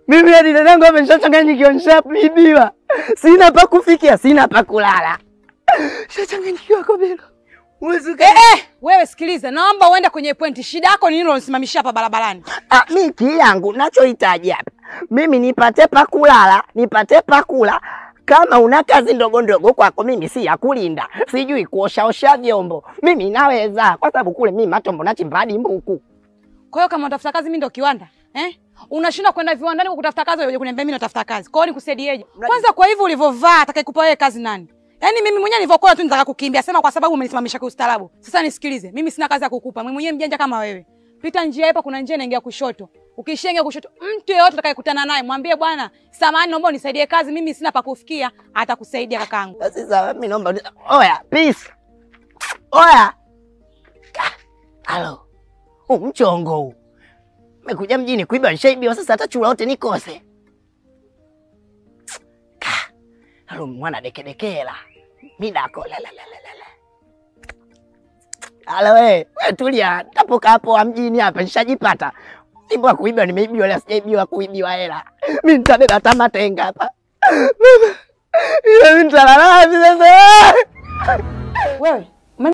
Mimi hadi dadangu ameshachanganyikiwa, nishapibiwa. Sina pa kufikia, sina pa kulala. Shachanganyikiwa Kobelo. Wewe sikiliza, naomba uende kwenye pointi. Shida yako ni nini unanisimamisha hapa barabarani? Mimi kilangu nachohitaji hapa, mimi nipate pa kulala, nipate pa kula. Kama una kazi ndogo ndogo kwako, mimi si ya kulinda. Sijui kuosha vyombo. Mimi naweza, kwa sababu kule mimi matombo nachimba hadi mbuku. Kwa hiyo kama unatafuta kazi mimi ndo kiwanda, unashinda kwenda viwandani kutafuta kazi, wewe kuniambia mimi natafuta kazi. Kwa hiyo nikusaidieje? Kwanza kwa hivyo ulivovaa, atakayekupa wewe kazi nani? Yaani mimi mwenyewe nilivyokuwa tu nitaka kukimbia, sema kwa sababu umenisimamisha kwa ustaarabu. Sasa nisikilize, mimi sina kazi ya kukupa. Mimi mwenyewe mjanja kama wewe. Pita njia hapa, kuna njia inaingia kushoto. Ukishaingia kushoto, mtu yeyote atakayekutana naye mwambie bwana, samahani naomba unisaidie kazi, mimi sina pa kufikia, atakusaidia kakaangu. Sasa mimi naomba oya, peace. Oya. Halo. Mchongo huu. Nimekuja mjini kuiba, nishaibiwa, sasa hata chura wote nikose. Halo mwana dekedekela. Midako la. Halo wewe tulia, tapoka hapo mjini hapa nishajipata. Simba kuibiwa nimeibiwa, la sijaibiwa kuibiwa hela. Mimi nitabeba tamatenga hapa. Mimi nitalala sasa. Wewe